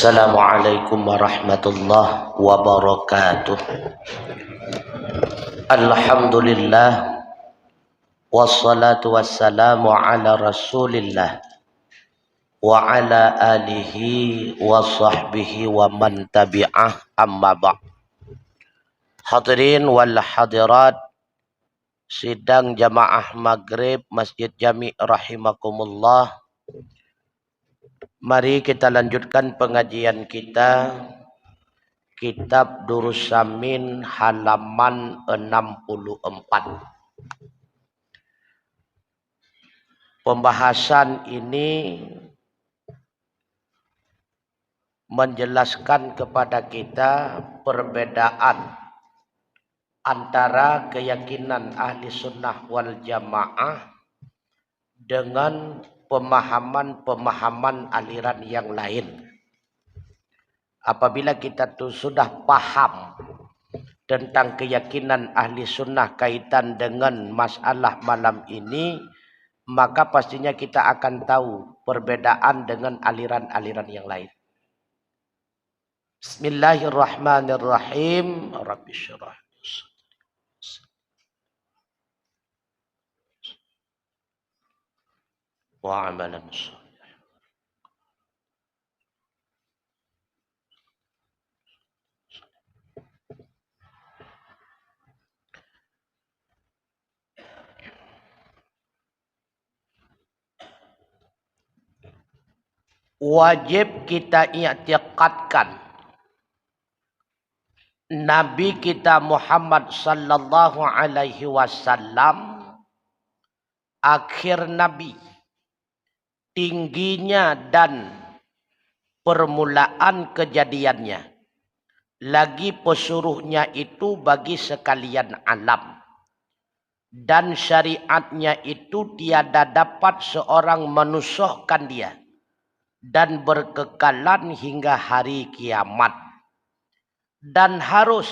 Assalamualaikum warahmatullahi wabarakatuh. Alhamdulillah wassalatu wassalamu ala Rasulillah wa ala alihi wa sahbihi wa man tabi'ah, amma ba'd. Hadirin wal hadirat sidang jamaah maghrib Masjid Jami' rahimakumullah. Mari kita lanjutkan pengajian kita, Kitab Durus Samin halaman 64. Pembahasan ini menjelaskan kepada kita perbedaan antara keyakinan ahli sunnah wal jamaah dengan pemahaman-pemahaman aliran yang lain. Apabila kita sudah paham tentang keyakinan ahli sunnah kaitan dengan masalah malam ini, maka pastinya kita akan tahu perbedaan dengan aliran-aliran yang lain. Bismillahirrahmanirrahim. Rabbi syrah wa amalan salih. Wajib kita i'tiqadkan Nabi kita Muhammad sallallahu alaihi wasallam akhir Nabi, tingginya dan permulaan kejadiannya, lagi pesuruhnya itu bagi sekalian alam, dan syariatnya itu tiada dapat seorang menusukkan dia dan berkekalan hingga hari kiamat, dan harus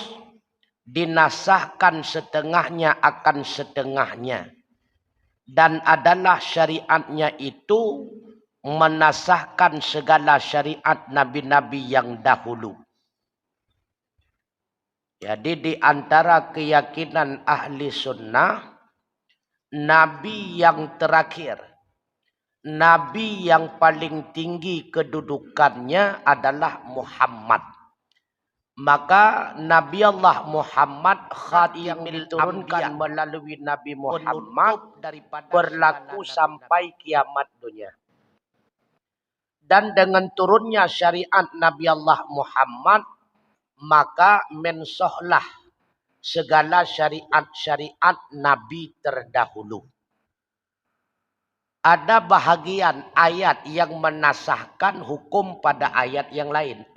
dinasahkan setengahnya akan setengahnya, dan adalah syariatnya itu menasahkan segala syariat nabi-nabi yang dahulu. Jadi di antara keyakinan ahli sunnah, nabi yang terakhir, nabi yang paling tinggi kedudukannya adalah Muhammad. Maka Nabi Allah Muhammad khatim yang diturunkan melalui Nabi Muhammad berlaku sampai kiamat dunia. Dan dengan turunnya syariat Nabi Allah Muhammad, maka mensohlah segala syariat-syariat Nabi terdahulu. Ada bahagian ayat yang menasahkan hukum pada ayat yang lain.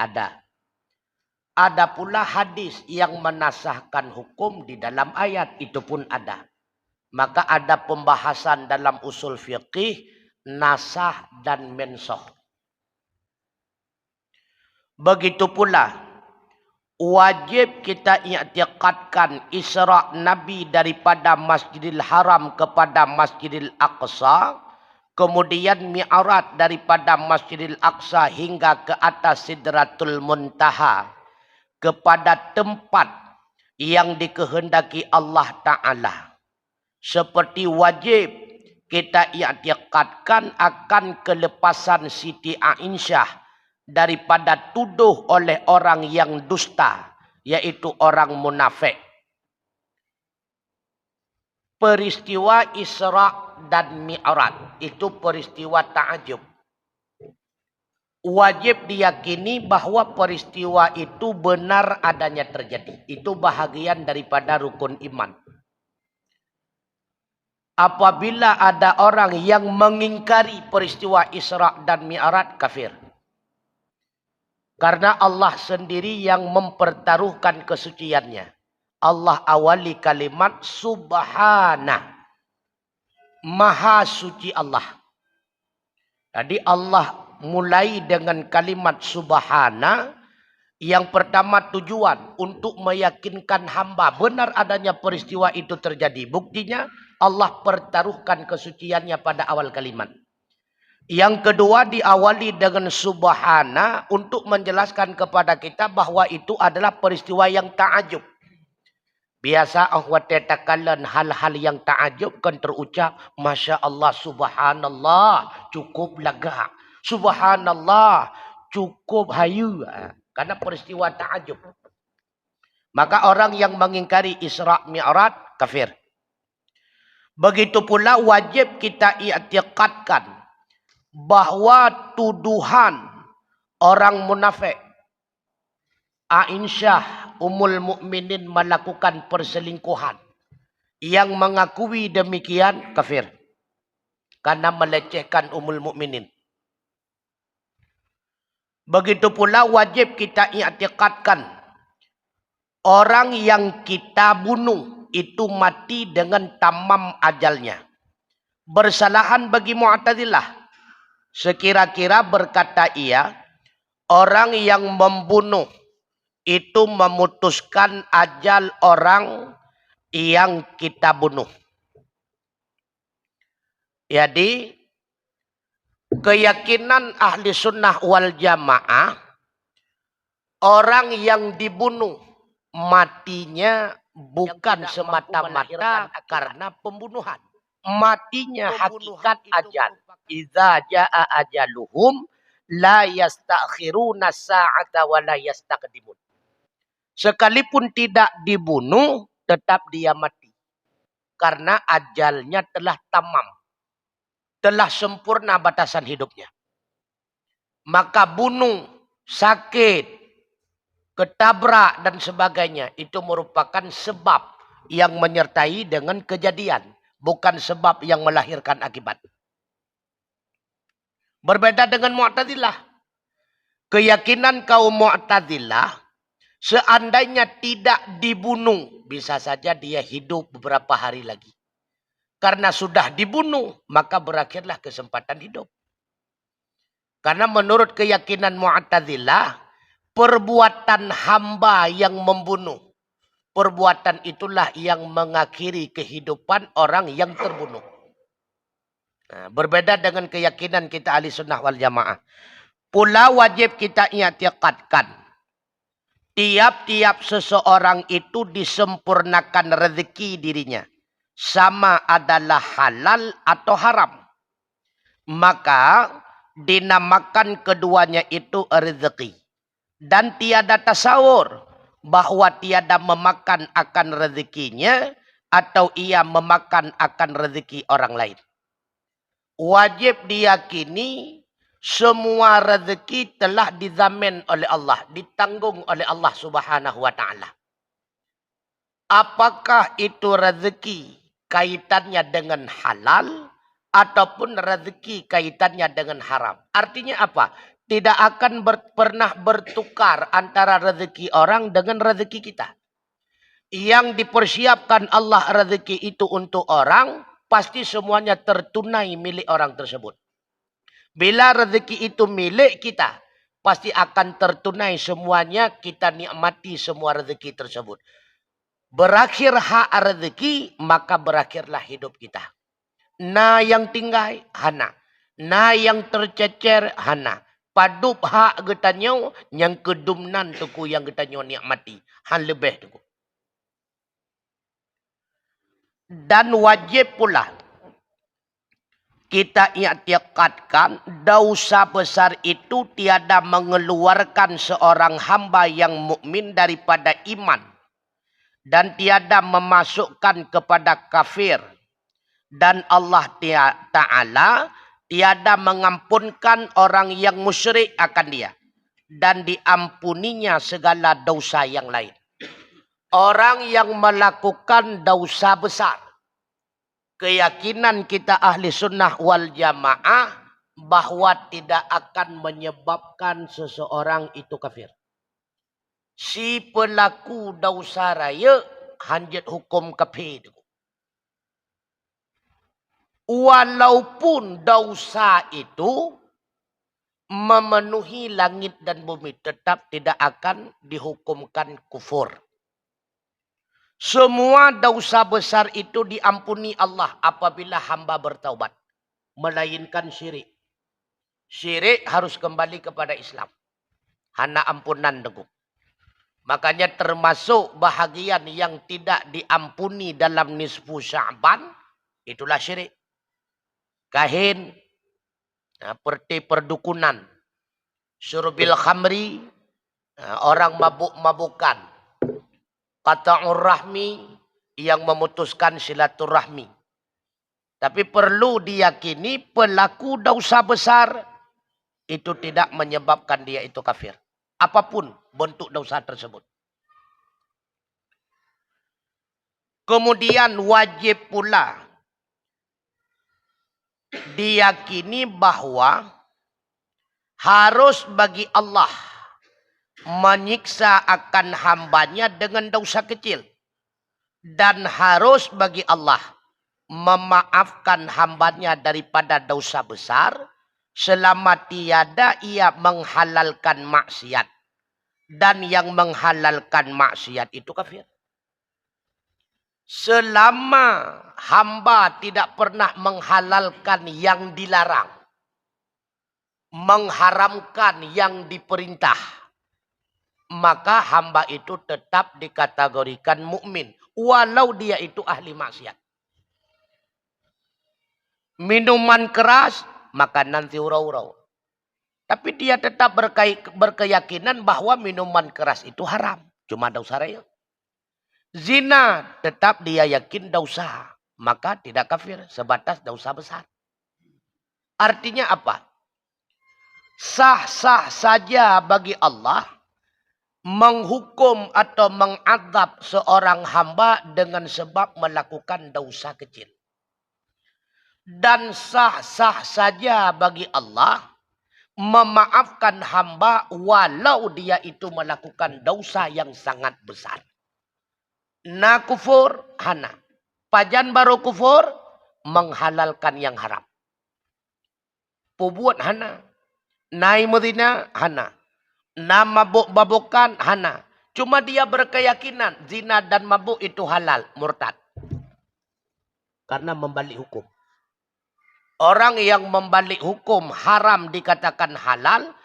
Ada pula hadis yang menasahkan hukum di dalam ayat. Itu pun ada. Maka ada pembahasan dalam usul fiqih, nasah dan mensoh. Begitu pula wajib kita i'tiqadkan Isra' Nabi daripada Masjidil Haram kepada Masjidil Aqsa, kemudian Mi'raj daripada Masjidil Aqsa hingga ke atas Sidratul Muntaha, kepada tempat yang dikehendaki Allah Ta'ala. Seperti wajib kita i'tiqadkan akan kelepasan Siti Aisyah daripada tuduh oleh orang yang dusta, yaitu orang munafik. Peristiwa Isra' dan Mi'raj itu peristiwa ta'ajub. Wajib diyakini bahwa peristiwa itu benar adanya terjadi. Itu bahagian daripada rukun iman. Apabila ada orang yang mengingkari peristiwa Isra' dan Mi'raj, kafir. Karena Allah sendiri yang mempertaruhkan kesuciannya. Allah awali kalimat subhana. Maha suci Allah. Jadi Allah mulai dengan kalimat subhana. Yang pertama tujuan untuk meyakinkan hamba benar adanya peristiwa itu terjadi. Buktinya Allah pertaruhkan kesuciannya pada awal kalimat. Yang kedua diawali dengan subhana untuk menjelaskan kepada kita bahwa itu adalah peristiwa yang ta'ajub. Biasa ahwat tetakalan hal-hal yang ta'ajub kan terucap Masya Allah, Subhanallah, cukup lega. Subhanallah, cukup hayu. Karena peristiwa ta'ajub. Maka orang yang mengingkari Isra' Mi'raj, kafir. Begitu pula wajib kita i'tiqadkan bahwa tuduhan orang munafik Aisyah Ummul Mukminin melakukan perselingkuhan, yang mengakui demikian kafir karena melecehkan Ummul Mukminin. Begitu pula wajib kita i'tiqadkan orang yang kita bunuh itu mati dengan tamam ajalnya. Bersalahan bagi Mu'tazilah sekira-kira berkata ia, orang yang membunuh itu memutuskan ajal orang yang kita bunuh. Jadi keyakinan ahli sunnah wal jamaah, orang yang dibunuh matinya bukan semata-mata karena pembunuhan. Matinya hakikat ajal. Idza jaa ajaluhum la yastakhiruna sa'ata wa la yastaqdimun. Sekalipun tidak dibunuh, tetap dia mati. Karena ajalnya telah tamam. Telah sempurna batasan hidupnya. Maka bunuh, sakit, ketabrak dan sebagainya, itu merupakan sebab yang menyertai dengan kejadian. Bukan sebab yang melahirkan akibat. Berbeda dengan Mu'tazilah. Keyakinan kaum Mu'tazilah, seandainya tidak dibunuh, bisa saja dia hidup beberapa hari lagi. Karena sudah dibunuh, maka berakhirlah kesempatan hidup. Karena menurut keyakinan Mu'tazilah, perbuatan hamba yang membunuh, perbuatan itulah yang mengakhiri kehidupan orang yang terbunuh. Nah, berbeda dengan keyakinan kita ahli sunnah wal jamaah. Pula wajib kita i'tiqadkan, tiap-tiap seseorang itu disempurnakan rezeki dirinya. Sama adalah halal atau haram. Maka dinamakan keduanya itu rezeki. Dan tiada tasawur bahwa tiada memakan akan rezekinya atau ia memakan akan rezeki orang lain. Wajib diyakini semua rezeki telah dizamin oleh Allah, ditanggung oleh Allah Subhanahu wa taala. Apakah itu rezeki kaitannya dengan halal ataupun rezeki kaitannya dengan haram? Artinya apa? Tidak akan pernah bertukar antara rezeki orang dengan rezeki kita. Yang dipersiapkan Allah rezeki itu untuk orang, pasti semuanya tertunai milik orang tersebut. Bila rezeki itu milik kita, pasti akan tertunai semuanya, kita nikmati semua rezeki tersebut. Berakhir hak rezeki, maka berakhirlah hidup kita. Na yang tinggal, hana. Na yang tercecer, hana. Padup hak getanyo, yang kedumnan tuku yang getanyo nikmati. Han lebih tuku. Dan wajib pula kita i'tiqadkan dosa besar itu tiada mengeluarkan seorang hamba yang mukmin daripada iman. Dan tiada memasukkan kepada kafir. Dan Allah Ta'ala tiada mengampunkan orang yang musyrik akan dia. Dan diampuninya segala dosa yang lain. Orang yang melakukan dosa besar, keyakinan kita ahli sunnah wal jamaah bahwa tidak akan menyebabkan seseorang itu kafir. Si pelaku dosa raya hanjat hukum kafir. Walaupun dosa itu memenuhi langit dan bumi, tetap tidak akan dihukumkan kufur. Semua dosa besar itu diampuni Allah apabila hamba bertaubat. Melainkan syirik. Syirik harus kembali kepada Islam. Hana ampunan degung. Makanya termasuk bahagian yang tidak diampuni dalam nisfu Sya'ban, itulah syirik. Kahin, seperti perdukunan, syurbil khamri, orang mabuk-mabukan, qata'ur rahmi, yang memutuskan silaturahmi. Tapi perlu diyakini pelaku dosa besar itu tidak menyebabkan dia itu kafir. Apapun bentuk dosa tersebut. Kemudian wajib pula diyakini bahwa harus bagi Allah menyiksa akan hambanya dengan dosa kecil. Dan harus bagi Allah memaafkan hambanya daripada dosa besar selama tiada ia menghalalkan maksiat. Dan yang menghalalkan maksiat itu kafir. Selama hamba tidak pernah menghalalkan yang dilarang, mengharamkan yang diperintah, maka hamba itu tetap dikategorikan mukmin, walau dia itu ahli maksiat. Minuman keras, makanan urau-urau. Tapi dia tetap berkeyakinan bahwa minuman keras itu haram. Cuma dosa real. Zina, tetap dia yakin dosa. Maka tidak kafir, sebatas dosa besar. Artinya apa? Sah-sah saja bagi Allah menghukum atau mengadab seorang hamba dengan sebab melakukan dosa kecil. Dan sah-sah saja bagi Allah memaafkan hamba walau dia itu melakukan dosa yang sangat besar. Na kufur, hana. Pajan baru kufur, menghalalkan yang haram. Pubuat hana. Nai mudina, hana. Na mabuk-babukan, hana. Cuma dia berkeyakinan zina dan mabuk itu halal, murtad. Karena membalik hukum. Orang yang membalik hukum haram dikatakan halal,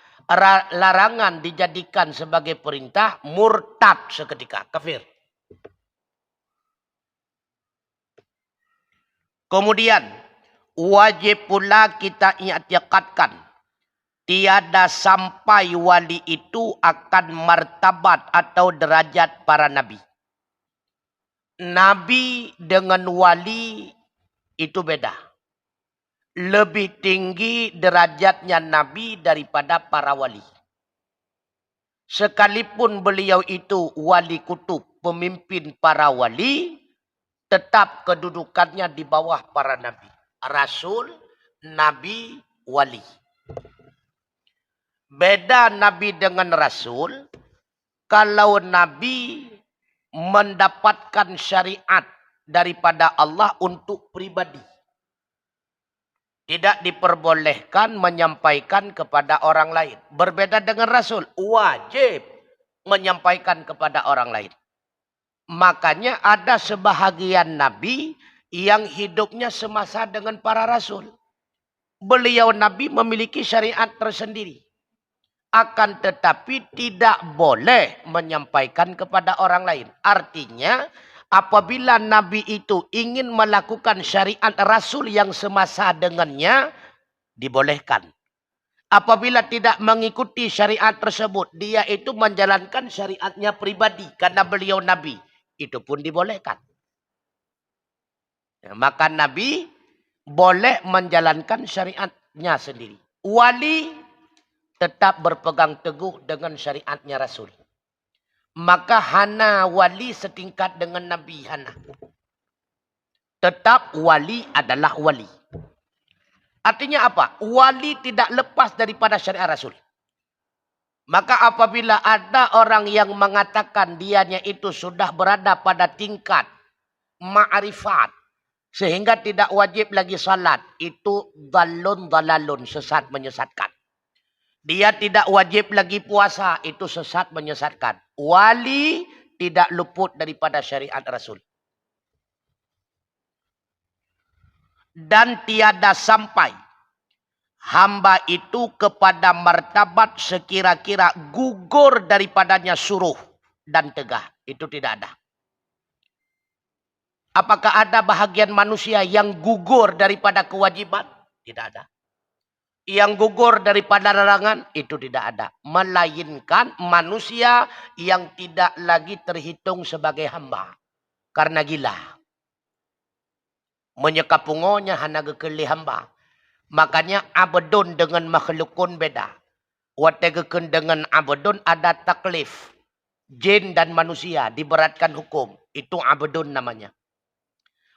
larangan dijadikan sebagai perintah, murtad seketika, kafir. Kemudian, wajib pula kita i'tiqadkan, tiada sampai wali itu akan martabat atau derajat para nabi. Nabi dengan wali itu beda. Lebih tinggi derajatnya Nabi daripada para wali. Sekalipun beliau itu wali kutub, pemimpin para wali, tetap kedudukannya di bawah para Nabi. Rasul, Nabi, wali. Beda Nabi dengan Rasul, kalau Nabi mendapatkan syariat daripada Allah untuk pribadi. Tidak diperbolehkan menyampaikan kepada orang lain. Berbeda dengan Rasul. Wajib menyampaikan kepada orang lain. Makanya ada sebahagian Nabi yang hidupnya semasa dengan para Rasul. Beliau Nabi memiliki syariat tersendiri. Akan tetapi tidak boleh menyampaikan kepada orang lain. Artinya, apabila Nabi itu ingin melakukan syariat Rasul yang semasa dengannya, dibolehkan. Apabila tidak mengikuti syariat tersebut, dia itu menjalankan syariatnya pribadi karena beliau Nabi. Itu pun dibolehkan. Maka Nabi boleh menjalankan syariatnya sendiri. Wali tetap berpegang teguh dengan syariatnya Rasul. Maka hana wali setingkat dengan Nabi hana. Tetap wali adalah wali. Artinya apa? Wali tidak lepas daripada syariat Rasul. Maka apabila ada orang yang mengatakan dianya itu sudah berada pada tingkat ma'rifat, sehingga tidak wajib lagi salat, itu dalalun, sesat menyesatkan. Dia tidak wajib lagi puasa, itu sesat menyesatkan. Wali tidak luput daripada syariat Rasul. Dan tiada sampai hamba itu kepada martabat sekira-kira gugur daripadanya suruh dan tegah. Itu tidak ada. Apakah ada bahagian manusia yang gugur daripada kewajiban? Tidak ada. Yang gugur daripada larangan? Itu tidak ada. Melainkan manusia yang tidak lagi terhitung sebagai hamba. Karena gila. Menyekapungonya hana gekeli hamba. Makanya abdun dengan makhlukun beda. Wategeken dengan abdun ada taklif. Jin dan manusia diberatkan hukum. Itu abdun namanya.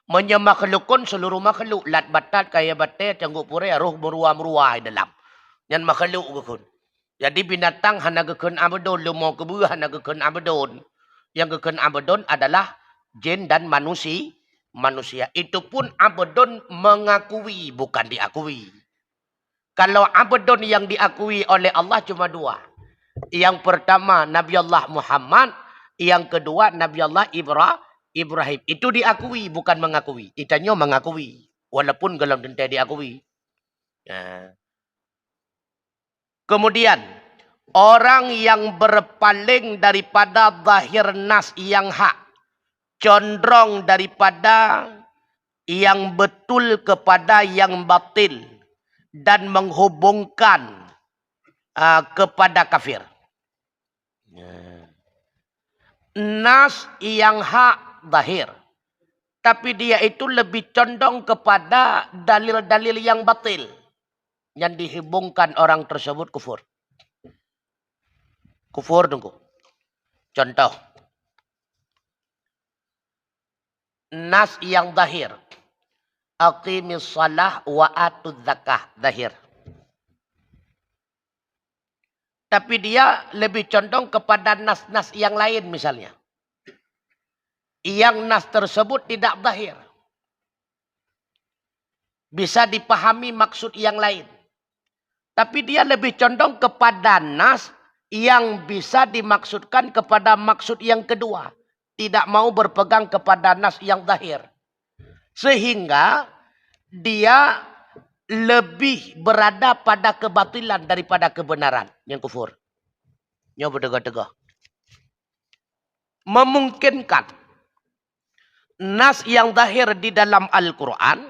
Menyemakhlukun seluruh makhluk. Lat batat, kaya batai, cangguk pure, roh meruah-meruah dalam. Yang makhluk gekun. Jadi binatang hana gekun abdun. Lumau kebuah hana gekun abdun. Yang gekun abdun adalah jin dan manusia. Itu pun abdun mengakui, bukan diakui. Kalau abdun yang diakui oleh Allah cuma dua. Yang pertama Nabi Allah Muhammad. Yang kedua Nabi Allah Ibrahim. Itu diakui, bukan mengakui. Itanya mengakui. Walaupun gelam dentai diakui. Ya. Kemudian, orang yang berpaling daripada zahir nas yang hak. Condrong daripada yang betul kepada yang batil. Dan menghubungkan kepada kafir. Ya. Nas yang hak zahir. Tapi dia itu lebih condong kepada dalil-dalil yang batil. Yang dihubungkan orang tersebut kufur. Kufur tunggu. Contoh. Nas yang zahir. Aqimis salah wa atuz zakah. Zahir. Tapi dia lebih condong kepada nas-nas yang lain misalnya. Yang nas tersebut tidak zahir. Bisa dipahami maksud yang lain. Tapi dia lebih condong kepada nas yang bisa dimaksudkan kepada maksud yang kedua. Tidak mau berpegang kepada nas yang zahir. Sehingga dia lebih berada pada kebatilan daripada kebenaran. Yang kufur. Yang berdegah-degah. Memungkinkan nas yang zahir di dalam Al-Quran.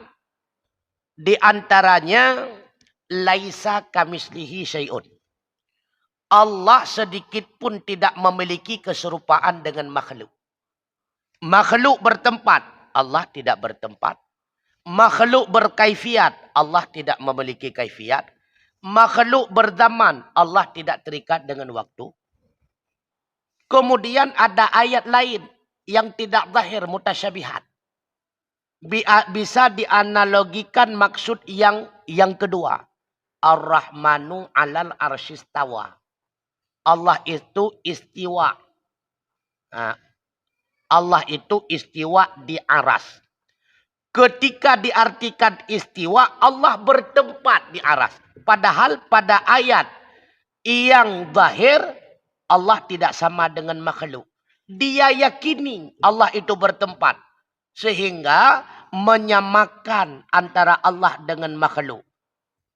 Di antaranya. Laisa kamislihi syai'un. Allah sedikit pun tidak memiliki keserupaan dengan makhluk. Makhluk bertempat. Allah tidak bertempat. Makhluk berkaifiat. Allah tidak memiliki kaifiat. Makhluk berzaman. Allah tidak terikat dengan waktu. Kemudian ada ayat lain yang tidak zahir, mutasyabihat. Bisa dianalogikan maksud yang kedua. Ar-Rahmanu alal arsyistawa. Allah itu istiwa. Allah itu istiwa di aras. Ketika diartikan istiwa, Allah bertempat di aras. Padahal pada ayat yang zahir, Allah tidak sama dengan makhluk. Dia yakini Allah itu bertempat. Sehingga menyamakan antara Allah dengan makhluk.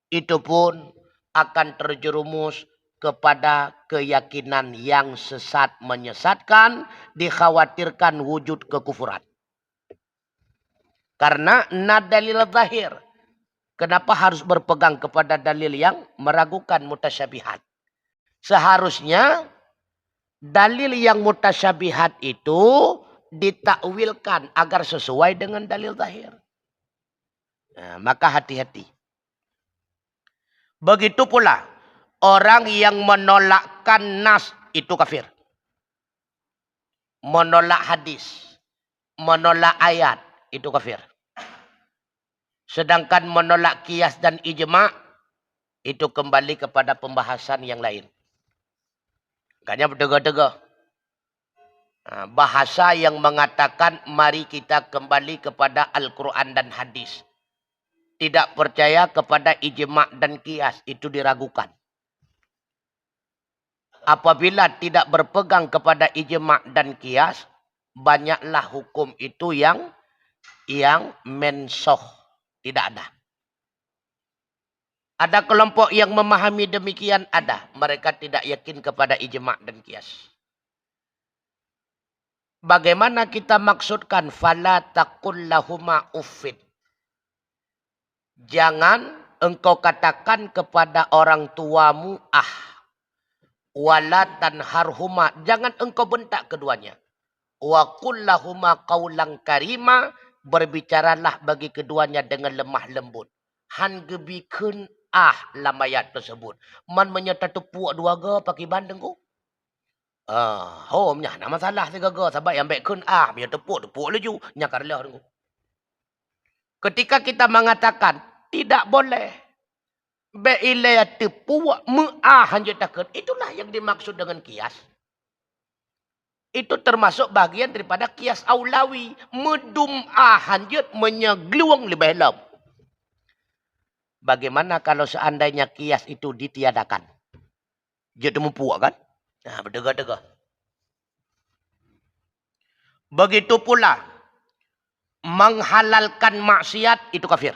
Itu pun akan terjerumus kepada keyakinan yang sesat menyesatkan, dikhawatirkan wujud kekufuran. Karena dalil zahir. Kenapa harus berpegang kepada dalil yang meragukan mutasyabihat? Seharusnya dalil yang mutasyabihat itu ditakwilkan agar sesuai dengan dalil zahir. Nah, maka hati-hati. Begitu pula orang yang menolakkan nas itu kafir. Menolak hadis, menolak ayat itu kafir. Sedangkan menolak qiyas dan ijma' itu kembali kepada pembahasan yang lain. Makanya berdegah-degah. Bahasa yang mengatakan mari kita kembali kepada Al-Quran dan hadis. Tidak percaya kepada ijma' dan qiyas. Itu diragukan. Apabila tidak berpegang kepada ijma' dan qiyas. Banyaklah hukum itu yang mensoh. Tidak ada. Ada kelompok yang memahami demikian, ada. Mereka tidak yakin kepada ijma' dan qiyas. Bagaimana kita maksudkan fala taqul lahuma uffin? Jangan engkau katakan kepada orang tuamu wala tanharhuma, jangan engkau bentak keduanya. Wa qul lahuma qaulan karima, berbicaralah bagi keduanya dengan lemah lembut. Han gebikeun dalam ayat tersebut. Man menyata tepuk dua ga pakai bandeng ku. Homnya nama masalah tiga ga sebab yang baik kun punya tepuk leju nya karlah tu. Ketika kita mengatakan tidak boleh beilaya tepuk hanjut takut, itulah yang dimaksud dengan kias. Itu termasuk bagian daripada kias aulawi. Medum hanjut menyegluang lebih dalam. Bagaimana kalau seandainya kias itu ditiadakan? Dia temu puak kan? Nah, berdegah-degah. Begitu pula menghalalkan maksiat itu kafir.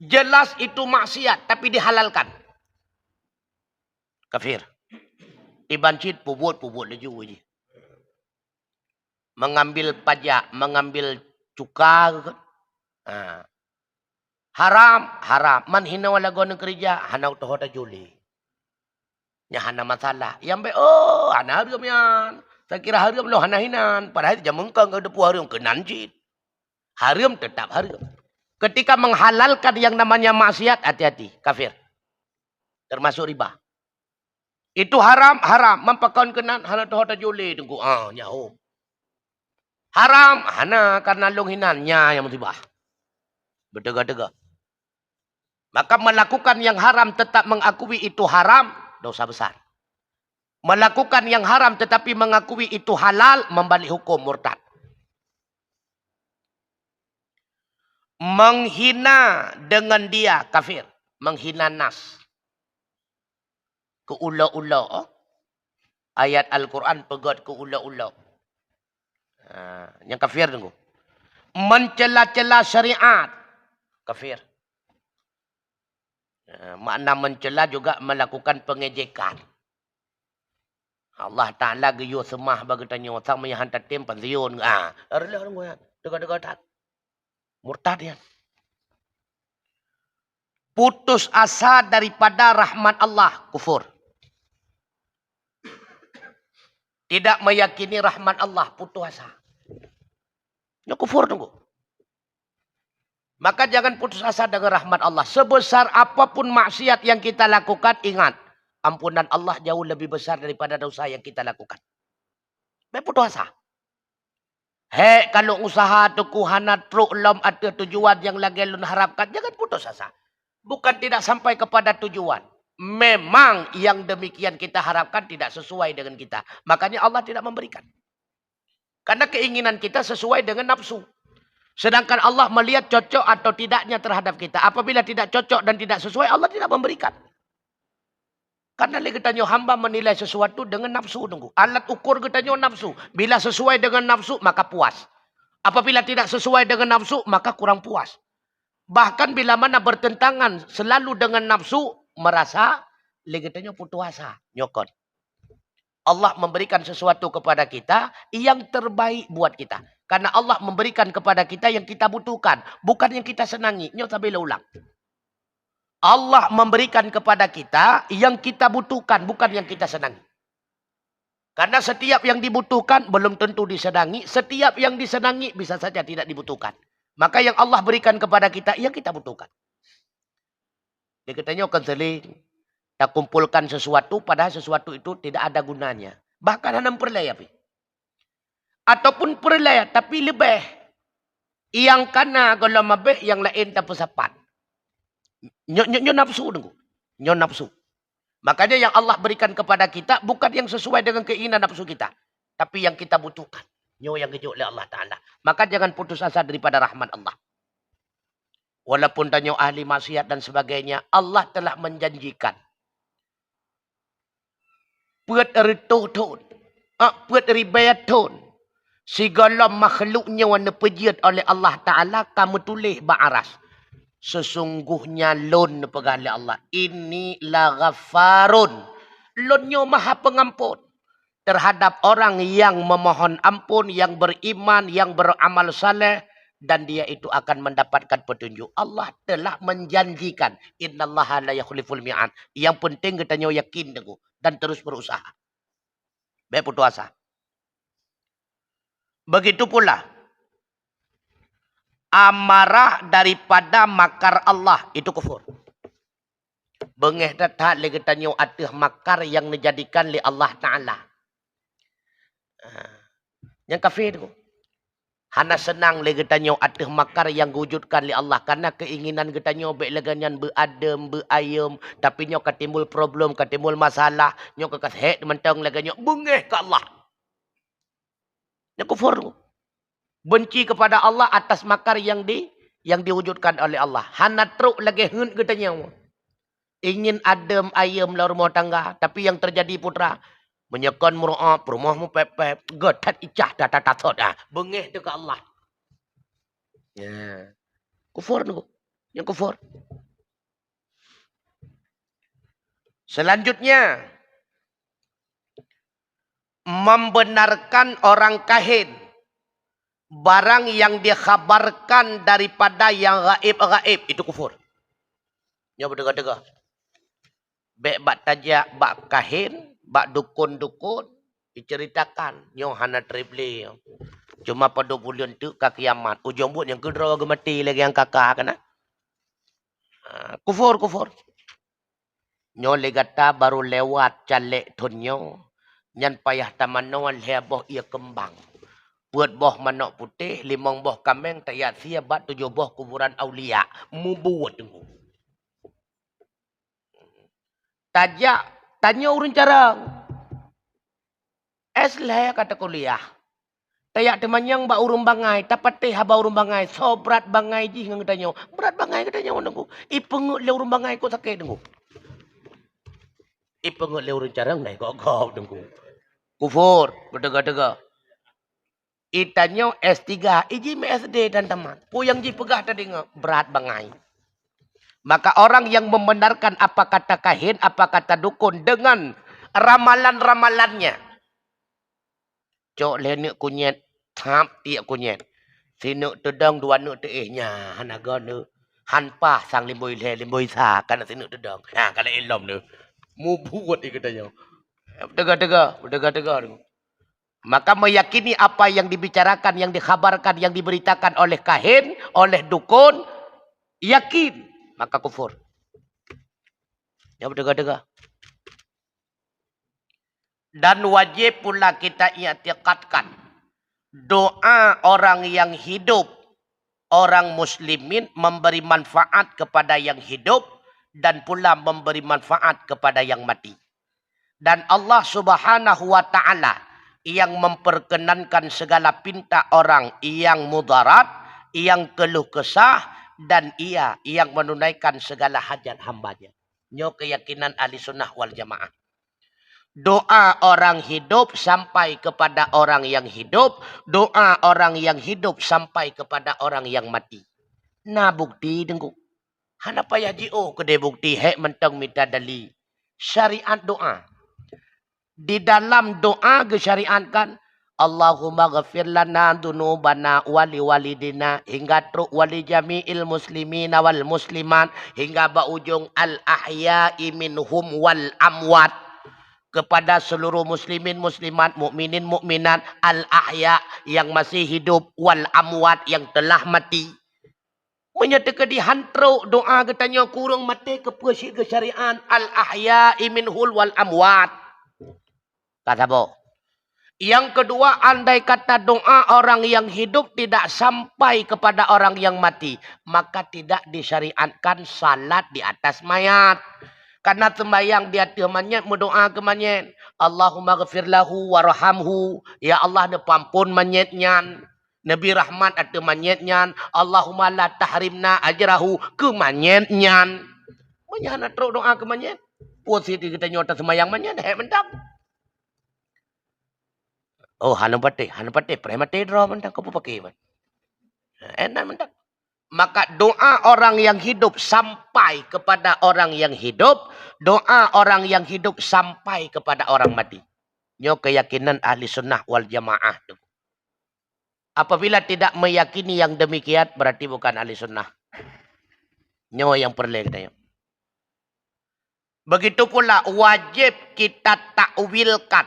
Jelas itu maksiat tapi dihalalkan. Kafir. Ibancit pubut leju je. Mengambil pajak, mengambil cukai. Haram. Man hina wala gona kerja, hana utoh juli. Nya hana masalah. Yang be hana harum yan. Saya kira harum lo hana hinan. Padahal jam engkau ke depu harum ke nancit. Harum tetap harum. Ketika menghalalkan yang namanya maksiat, hati-hati, kafir. Termasuk riba. Itu haram. Mampakon kenan hana utoh juli tunggu. Nyaho. Haram hana karena long hinannya yang musibah. Berdegah-degah. Maka melakukan yang haram tetap mengakui itu haram, dosa besar. Melakukan yang haram tetapi mengakui itu halal, membalik hukum murtad. Menghina dengan dia, kafir. Menghina nas. Ke ula-ula. Ayat Al-Quran pegat ke ula-ula. Yang kafir tunggu. Mencela-cela syariat. Kafir. Makna mencela juga melakukan pengejekan. Allah Ta'ala geyo semah bagi tanya sang menyahan tatim pensiun. Arlah orang goyan. Dekat-dekat tak. Murtad ya. Putus asa daripada rahmat Allah. Kufur. Tidak meyakini rahmat Allah. Putus asa. Ini kufur tunggu. Maka jangan putus asa dengan rahmat Allah. Sebesar apapun maksiat yang kita lakukan, ingat. Ampunan Allah jauh lebih besar daripada dosa yang kita lakukan. Baik putus asa. Kalau usaha tuku hana truk lom ada tujuan yang lagi lun harapkan, jangan putus asa. Bukan tidak sampai kepada tujuan. Memang yang demikian kita harapkan tidak sesuai dengan kita. Makanya Allah tidak memberikan. Karena keinginan kita sesuai dengan nafsu. Sedangkan Allah melihat cocok atau tidaknya terhadap kita. Apabila tidak cocok dan tidak sesuai, Allah tidak memberikan. Karena katanya hamba menilai sesuatu dengan nafsu. Alat ukur katanya nafsu. Bila sesuai dengan nafsu, maka puas. Apabila tidak sesuai dengan nafsu, maka kurang puas. Bahkan bila mana bertentangan selalu dengan nafsu, merasa katanya putus asa. Nyokot. Allah memberikan sesuatu kepada kita yang terbaik buat kita. Karena Allah memberikan kepada kita yang kita butuhkan. Bukan yang kita senangi. Nyok sampai ulang. Allah memberikan kepada kita yang kita butuhkan. Bukan yang kita senangi. Karena setiap yang dibutuhkan belum tentu disenangi. Setiap yang disenangi bisa saja tidak dibutuhkan. Maka yang Allah berikan kepada kita yang kita butuhkan. Dia katanya konseling. Kita kumpulkan sesuatu padahal sesuatu itu tidak ada gunanya. Bahkan hanya memperlaya. Ataupun perlaya tapi lebih. Yang kana kalau mabeh yang lain tak pesapat. Nyo nafsu nunggu. Nyo nafsu. Makanya yang Allah berikan kepada kita bukan yang sesuai dengan keinginan nafsu kita. Tapi yang kita butuhkan. Nyo yang kejuk oleh Allah Ta'ala. Maka jangan putus asa daripada rahmat Allah. Walaupun tanya ahli maksiat dan sebagainya. Allah telah menjanjikan. Puat erituh-tuh. Puat ribayat-tuh. Segala makhluknya warna pejiat oleh Allah Ta'ala. Kamu tulis ba'aras. Sesungguhnya lun pegali Allah. Ini la ghafarun. Lunnya maha pengampun. Terhadap orang yang memohon ampun, yang beriman, yang beramal saleh. Dan dia itu akan mendapatkan petunjuk. Allah telah menjanjikan. Innallaha la yakhliful mi'ad. Yang penting kita yakin dengan. Dan terus berusaha. Baik putus asa. Begitu pula. Amarah daripada makar Allah. Itu kufur. Bengeh datang lagi tanya atih makar yang dijadikan oleh Allah Ta'ala. Yang kafir tu. Hana senang lagi tanya atih makar yang wujudkan oleh Allah. Karena keinginan kita nyo baik laganyan beradem, beayam. Tapi nyo ketimbul problem, ketimbul masalah. Nyo kekasih mentang laganyo bengeh ke Allah. Yang kufur tu. Benci kepada Allah atas makar yang diwujudkan oleh Allah. Hana teruk lagi hun kita nyo. Ingin adem ayam dalam rumah tangga. Tapi yang terjadi putra. Menyekan mura'ab. Rumahmu pep-pep. Getat icah data-tatot. Bengih tu ke Allah. Ya. Kufur tu. Yang kufur. Selanjutnya. Membenarkan orang kahin. Barang yang dikhabarkan daripada yang gaib-gaib. Itu kufur. Ya berdega-dega. Bek bak tajak, bak kahin, bak dukun-dukun. Diceritakan. Yang hana triple. Cuma pada bulan tu ke kiamat. Ujung buat yang kedua mati lagi yang kakak. Kan? Kufur, kufur. Nyo legata baru lewat calek tunyo. Nyan payah tamano leboh ia kembang. Buat boh manok putih, 5 boh kambing, tayat sia bat 7 boh kuburan aulia. Mubuat tunggu. Tajak, tanya urun carang. Lah kata kuliah. Tayak teman yang ba urung bangai, tapat teh haba urung bangai, so berat bangai ji ngang tanyo. Berat bangai katanya nunggu. Ipengut le urung bangai ko sakit nunggu. Ipengut le urung carang nai kok nunggu. Kufur, berdega-dega. Itanyo S3, iji SD dan teman. Puyang ji pegah tadi berat bangai. Maka orang yang membenarkan apa kata kahin, apa kata dukun dengan ramalan-ramalannya. Cok lenek kunyet, tap tiak kunyet. Sinuk tedang dua nuk teihnya, hanaga nu. Hanpah sang limboi sa, karena sinuk tedang. Nah, kalau ilom nu. Mu buat ikatanya. Berdega-dega. Maka meyakini apa yang dibicarakan, yang dikhabarkan, yang diberitakan oleh kahin, oleh dukun, yakin. Maka kufur. Ya berdega-dega. Dan wajib pula kita i'tiqadkan. Doa orang yang hidup. Orang muslimin memberi manfaat kepada yang hidup. Dan pula memberi manfaat kepada yang mati. Dan Allah subhanahu wa ta'ala. Yang memperkenankan segala pinta orang yang mudarat, yang keluh kesah, dan ia yang menunaikan segala hajat hambanya. Nyo keyakinan ahli sunnah wal jamaah. Doa orang hidup sampai kepada orang yang hidup. Doa orang yang hidup sampai kepada orang yang mati. Nah bukti tengku. Hana payah ji'o kedai bukti hek mentang minta dali. Syariat doa. Di dalam doa kesyariatkan Allahumma ghafir lana dunubana wali walidina hingga truk wali jami'il muslimina wal muslimat hingga baujung al ahya'i minhum wal amwat kepada seluruh muslimin muslimat mukminin mukminat al ahya yang masih hidup wal amwat yang telah mati. Menyatakan dihantro doa katanya kurang mati ke kesyariat al ahya'i minhul wal amwat. Kata bo. Yang kedua, andai kata doa orang yang hidup tidak sampai kepada orang yang mati, maka tidak disyariatkan salat di atas mayat. Karena sembahyang dia temannya mendoa ke mayat. Allahumma ghafir lahu warhamhu. Ya Allah ne pampun mayatnya. Nabi rahmat atau mayatnya. Allahumma la tahrimna ajrahu ke mayatnya. Mana teruk doa ke mayat? Posisi kita nyota sembahyang mayat hek mendak. Oh, hanu pati, prema tedro mentang kau pakai man. Enak mentang. Maka doa orang yang hidup sampai kepada orang yang hidup. Doa orang yang hidup sampai kepada orang mati. Nyo keyakinan ahli sunnah wal jamaah. Apabila tidak meyakini yang demikian, berarti bukan ahli sunnah. Nyo yang perlu kita. Begitu pula wajib kita takwilkan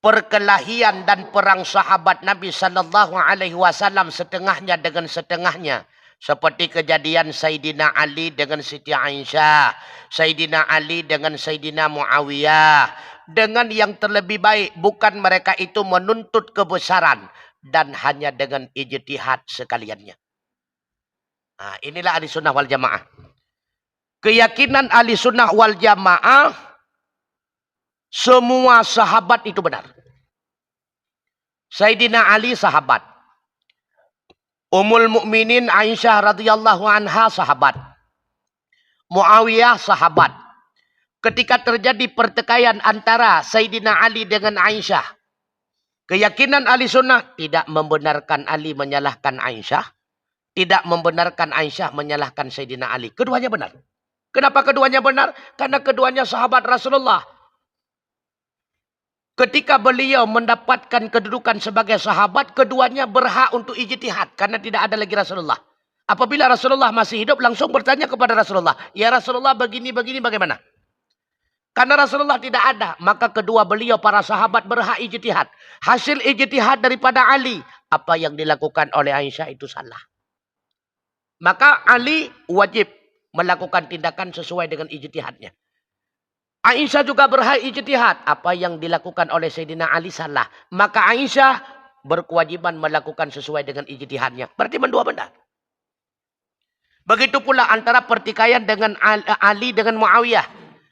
perkelahian dan perang sahabat Nabi sallallahu alaihi wasallam setengahnya dengan setengahnya. Seperti kejadian Sayyidina Ali dengan Siti Aisyah, Sayyidina Ali dengan Sayyidina Muawiyah. Dengan yang terlebih baik, bukan mereka itu menuntut kebesaran dan hanya dengan ijtihad sekaliannya. Nah, inilah ahli sunnah wal jamaah. Keyakinan ahli sunnah wal jamaah, semua sahabat itu benar. Sayyidina Ali sahabat. Ummul Mukminin Aisyah radhiyallahu anha sahabat. Muawiyah sahabat. Ketika terjadi pertikaian antara Sayyidina Ali dengan Aisyah, keyakinan ahli sunnah tidak membenarkan Ali menyalahkan Aisyah, tidak membenarkan Aisyah menyalahkan Sayyidina Ali. Keduanya benar. Kenapa keduanya benar? Karena keduanya sahabat Rasulullah. Ketika beliau mendapatkan kedudukan sebagai sahabat, keduanya berhak untuk ijtihad. Karena tidak ada lagi Rasulullah. Apabila Rasulullah masih hidup, langsung bertanya kepada Rasulullah. Ya Rasulullah, begini-begini bagaimana? Karena Rasulullah tidak ada, maka kedua beliau para sahabat berhak ijtihad. Hasil ijtihad daripada Ali, apa yang dilakukan oleh Aisyah itu salah. Maka Ali wajib melakukan tindakan sesuai dengan ijtihadnya. Aisyah juga berhak ijtihad. Apa yang dilakukan oleh Sayyidina Ali salah. Maka Aisyah berkewajiban melakukan sesuai dengan ijtihadnya. Berarti mendua benar. Begitu pula antara pertikaian dengan Ali dengan Muawiyah.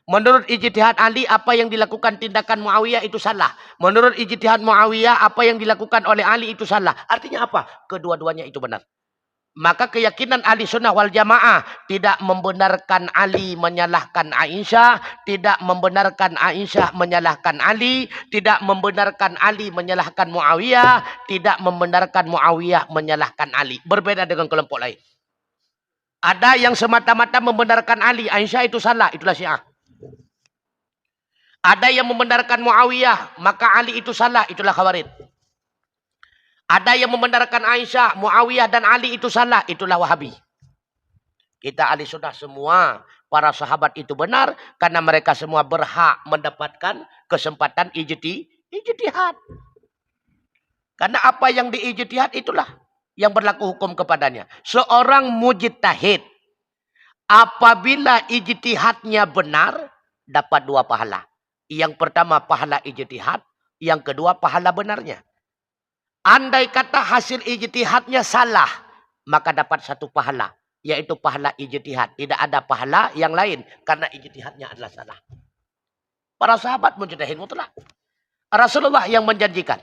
Menurut ijtihad Ali, apa yang dilakukan tindakan Muawiyah itu salah. Menurut ijtihad Muawiyah, apa yang dilakukan oleh Ali itu salah. Artinya apa? Kedua-duanya itu benar. Maka keyakinan ahli sunnah wal jamaah tidak membenarkan Ali menyalahkan Aisyah, tidak membenarkan Aisyah menyalahkan Ali, tidak membenarkan Ali menyalahkan Muawiyah, tidak membenarkan Muawiyah menyalahkan Ali. Berbeda dengan kelompok lain. Ada yang semata-mata membenarkan Ali, Aisyah itu salah, itulah Syiah. Ada yang membenarkan Muawiyah, maka Ali itu salah, itulah Khawarij. Ada yang membenarkan Aisyah, Muawiyah dan Ali itu salah. Itulah Wahabi. Kita ahli sunnah semua. Para sahabat itu benar. Karena mereka semua berhak mendapatkan kesempatan ijtihad. Karena apa yang diijtihad itulah yang berlaku hukum kepadanya. Seorang mujtahid, apabila ijtihadnya benar, dapat dua pahala. Yang pertama pahala ijtihad. Yang kedua pahala benarnya. Andai kata hasil ijtihadnya salah, maka dapat satu pahala, yaitu pahala ijtihad. Tidak ada pahala yang lain karena ijtihadnya adalah salah. Para sahabat mujtahid mutlak. Rasulullah yang menjanjikan,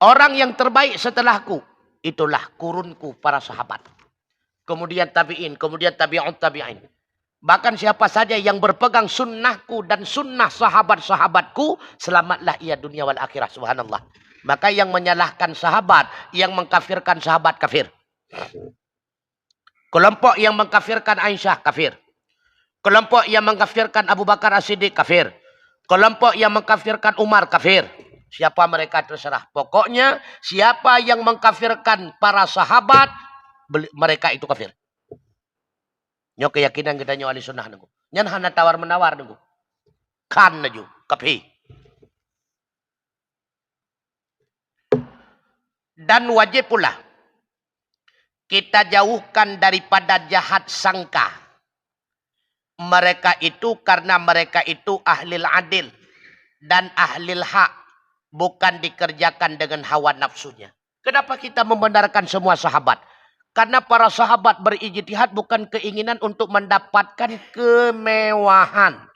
orang yang terbaik setelahku, itulah kurunku para sahabat. Kemudian tabi'in, kemudian tabi'ut tabi'in. Bahkan siapa saja yang berpegang sunnahku dan sunnah sahabat-sahabatku, selamatlah ia dunia wal akhirah. Subhanallah. Maka yang menyalahkan sahabat, yang mengkafirkan sahabat, kafir. Kelompok yang mengkafirkan Aisyah, kafir. Kelompok yang mengkafirkan Abu Bakar As-Siddiq, kafir. Kelompok yang mengkafirkan Umar, kafir. Siapa mereka terserah. Pokoknya siapa yang mengkafirkan para sahabat, mereka itu kafir. Nyo keyakinan kita nyo ahli sunnah nunggu. Nyan hana tawar-menawar nunggu. Kan naju, kafir. Dan wajib pula kita jauhkan daripada jahat sangka. Mereka itu karena mereka itu ahlil adil dan ahlil hak. Bukan dikerjakan dengan hawa nafsunya. Kenapa kita membenarkan semua sahabat? Karena para sahabat berijtihad bukan keinginan untuk mendapatkan kemewahan.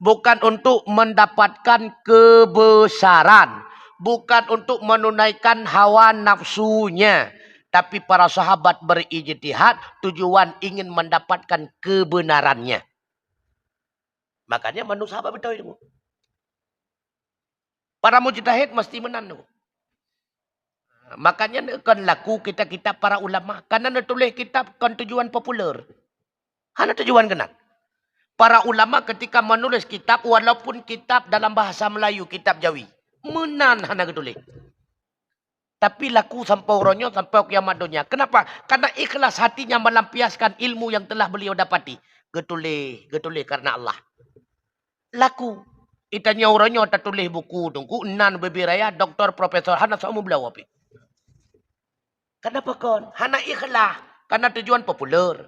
Bukan untuk mendapatkan kebesaran. Bukan untuk menunaikan hawa nafsunya. Tapi para sahabat berijtihad tujuan ingin mendapatkan kebenarannya. Makanya manusia sahabat betul itu. Para mujtahid mesti menang. Makanya kan laku kita para ulama. Karena tulis kitab kan tujuan populer. Hanya tujuan kenal. Para ulama ketika menulis kitab, walaupun kitab dalam bahasa Melayu, kitab Jawi. Menan hanya tulis. Tapi laku sampai orangnya, sampai kiamat dunia. Kenapa? Karena ikhlas hatinya melampiaskan ilmu yang telah beliau dapati. Getulih karena Allah. Laku. Itanya orangnya tak tulis buku. Tunggu, nan bebiraya, doktor, profesor. Hana semua belau api. Kenapa kon? Hana ikhlas. Karena tujuan populer.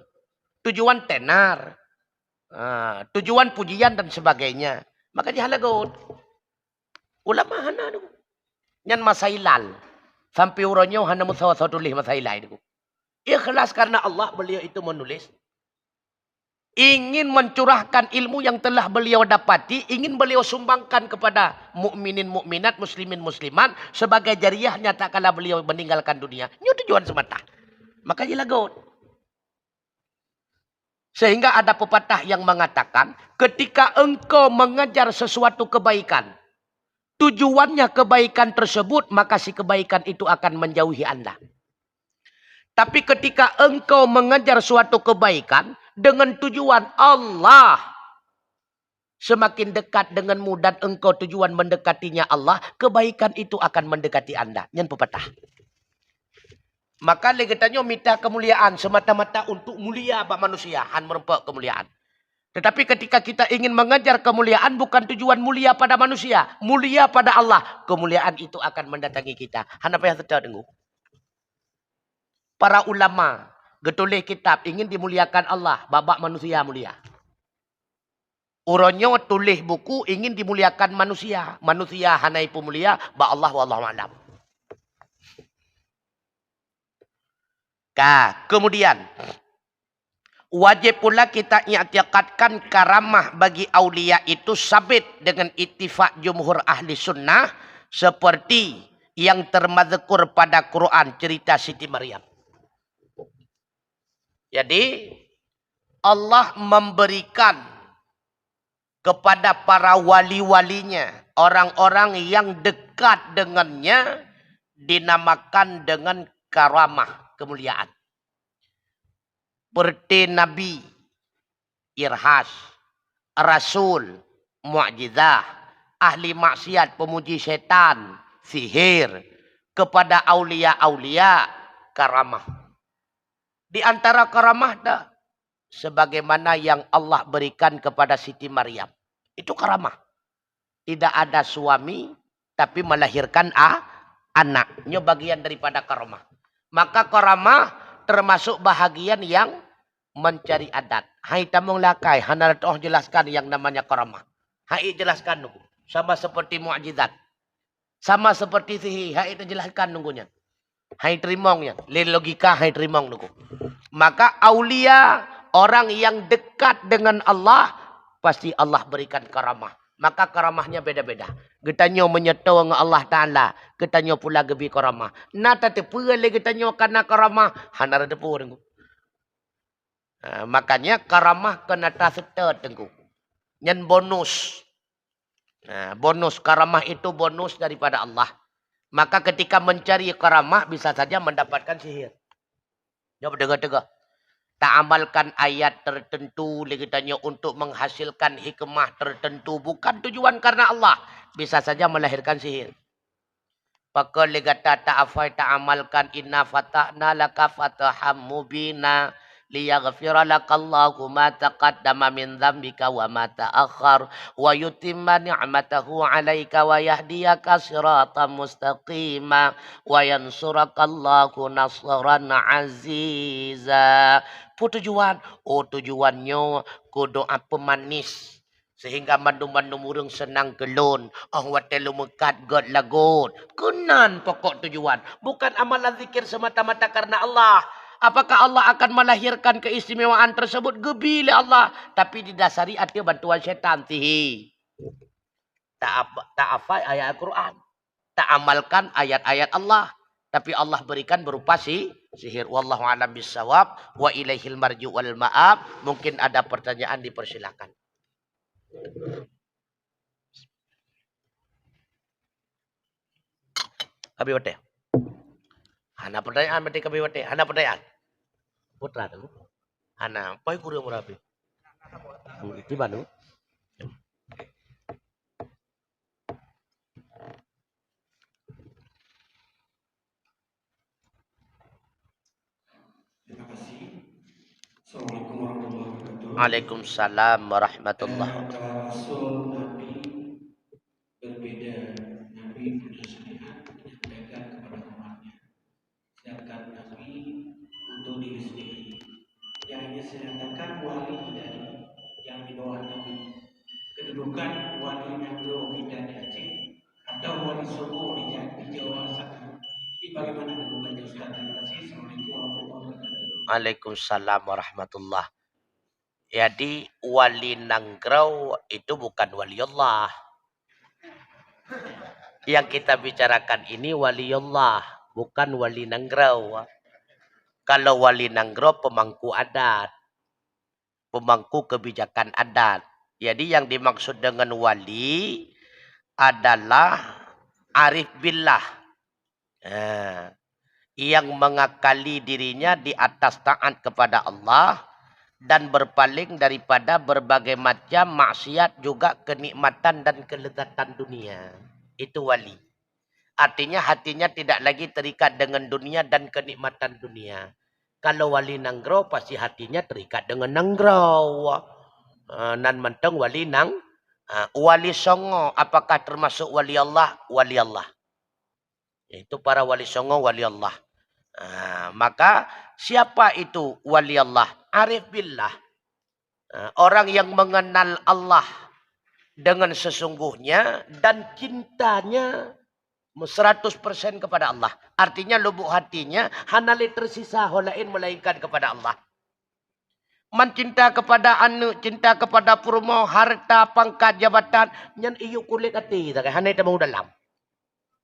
Tujuan tenar. Tujuan pujian dan sebagainya. Maka dihalagon. Ulama hana tu. Yan masailal. Sampai orangnya hana musawa-sawa tulis masailal itu. Ikhlas karena Allah beliau itu menulis. Ingin mencurahkan ilmu yang telah beliau dapati. Ingin beliau sumbangkan kepada mukminin mukminat, muslimin musliman. Sebagai jariahnya tak kala beliau meninggalkan dunia. Ini tujuan semata. Maka dihalagon. Sehingga ada pepatah yang mengatakan, ketika engkau mengejar sesuatu kebaikan, tujuannya kebaikan tersebut, maka si kebaikan itu akan menjauhi Anda. Tapi ketika engkau mengejar suatu kebaikan, dengan tujuan Allah, semakin dekat denganmu dan engkau tujuan mendekatinya Allah, kebaikan itu akan mendekati Anda. Yang pepatah. Maka legetannya minta kemuliaan semata-mata untuk mulia bak manusia. Han merempak kemuliaan. Tetapi ketika kita ingin mengejar kemuliaan bukan tujuan mulia pada manusia. Mulia pada Allah. Kemuliaan itu akan mendatangi kita. Han apa yang terjadi dengu? Para ulama getulih kitab ingin dimuliakan Allah. Babak manusia mulia. Uronyo tulis buku ingin dimuliakan manusia. Manusia hanai pemulia. Bak Allah wallahualam. Kemudian wajib pula kita i'tiqadkan karamah bagi aulia itu sabit dengan ittifaq jumhur ahli sunnah seperti yang termadzkur pada Quran cerita Siti Maryam. Jadi Allah memberikan kepada para wali-walinya, orang-orang yang dekat dengannya dinamakan dengan karamah. Kemuliaan. Seperti Nabi, irhas, Rasul, mu'jizah, ahli maksiat, pemuji setan, sihir, kepada aulia-aulia, karamah. Di antara karamah dah, sebagaimana yang Allah berikan kepada Siti Maryam. Itu karamah. Tidak ada suami, tapi melahirkan anaknya bagian daripada karamah. Maka karamah termasuk bahagian yang mencari adat. Hai tamung lakai, hana toh jelaskan yang namanya karamah. Hai jelaskan nunggu. Sama seperti mu'jizat. Sama seperti sihir, hai itu jelaskan nunggunya. Hai terimongnya, le logika hai terimong nunggu. Maka aulia, orang yang dekat dengan Allah, pasti Allah berikan karamah. Maka karamahnya beda-beda. Getanyo menyetau dengan Allah Ta'ala. Getanyo pula gebi karamah. Nata tepura le getanyo karena karamah. Hanar tepura. Makanya karamah kena tasetet tengku. Yang bonus. Bonus karamah itu bonus daripada Allah. Maka ketika mencari karamah bisa saja mendapatkan sihir. Jawab tegak-tegak. Tak amalkan ayat tertentu legitannya untuk menghasilkan hikmah tertentu. Bukan tujuan karena Allah. Bisa saja melahirkan sihir. Maka legata ta'afai ta'amalkan inna fatahna laka fataham mubina. Liyaghfira lakallahu ma taqaddama min dzambika wa ma ta'akhkhar. Wa yutimma ni'matahu alaika wa yahdiyaka siratan mustaqima. Wa yansurakallahu nasran aziza. Tujuan. Tujuannya ku doa pemanis. Sehingga mandum-mandum urung senang gelun. Watelu mekat god lagot. Kenan pokok tujuan. Bukan amalan zikir semata-mata karena Allah. Apakah Allah akan melahirkan keistimewaan tersebut? Gebili Allah. Tapi didasari arti bantuan syaitan. Tak hafal ayat Al-Quran. Tak amalkan ayat-ayat Allah. Tapi Allah berikan berupa sihir. Wallahu a'lam bissawab. Wa ilaihil marju wal ma'ab. Mungkin ada pertanyaan, dipersilakan. Habis hotel. Hana pertanyaan mati kami wate. Hana pertanyaan. Putra tu. Hana, pai kurang merapi. Itu baru. Terima kasih. Assalamualaikum warahmatullahi wabarakatuh. Waalaikumsalam warahmatullahi wabarakatuh. Rasul Nabi berbeda. Nabi punya syariat menyampaikan kepada umatnya. Sedangkan Nabi untuk diri sendiri. Yang ingin saya katakan wali dari yang di bawah Nabi. Kedudukan wali Nagro kita di Aceh atau wali Songo di Jawa sana. Ini bagaimana kedudukannya Ustaz? Terima kasih. Assalamualaikum warahmatullahi wabarakatuh. Waalaikumsalam warahmatullah. Jadi wali Nanggrau itu bukan wali Allah. Yang kita bicarakan ini wali Allah, bukan wali Nanggrau. Kalau wali Nanggrau pemangku adat, pemangku kebijakan adat. Jadi yang dimaksud dengan wali adalah arif billah. Yang mengakali dirinya di atas taat kepada Allah dan berpaling daripada berbagai macam maksiat juga kenikmatan dan kelezatan dunia. Itu wali. Artinya hatinya tidak lagi terikat dengan dunia dan kenikmatan dunia. Kalau wali Nanggrau pasti hatinya terikat dengan Nanggrau. Nan menteng wali wali Songo apakah termasuk wali Allah? Wali Allah. Itu para wali Songo wali Allah. Maka siapa itu wali Allah? Arif billah. Orang yang mengenal Allah dengan sesungguhnya dan cintanya 100% kepada Allah. Artinya lubuk hatinya hanali tersisa holain melainkan kepada Allah. Mencinta kepada anu, cinta kepada purmo, harta, pangkat, jabatan, nyan iyu kulit hati, hanai temau dalam.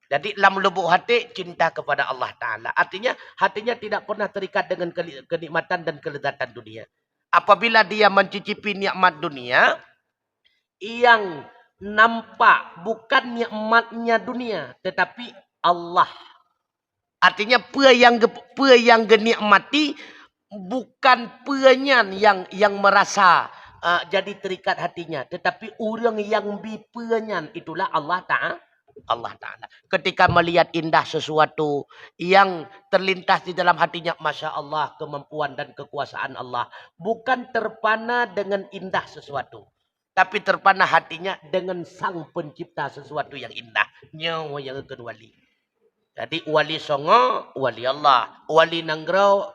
Jadi dalam lubuk hati cinta kepada Allah Ta'ala. Artinya hatinya tidak pernah terikat dengan kenikmatan dan kelezatan dunia. Apabila dia mencicipi nikmat dunia, yang nampak bukan nikmatnya dunia, tetapi Allah. Artinya apa yang genikmati bukan penyan yang merasa jadi terikat hatinya, tetapi orang yang bipenyan itulah Allah Ta'ala. Allah Ta'ala. Ketika melihat indah sesuatu yang terlintas di dalam hatinya, Masya Allah, kemampuan dan kekuasaan Allah. Bukan terpana dengan indah sesuatu, tapi terpana hatinya dengan sang pencipta sesuatu yang indah. Nyawa yang kedua wali. Jadi wali Songo, wali Allah. Wali Nanggrau,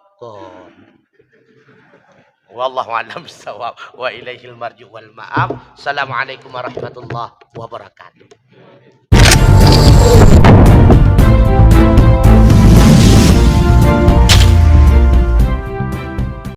wallahu a'lam bissawab wa ilaihil marji wal ma'ab. Assalamualaikum warahmatullahi wabarakatuh.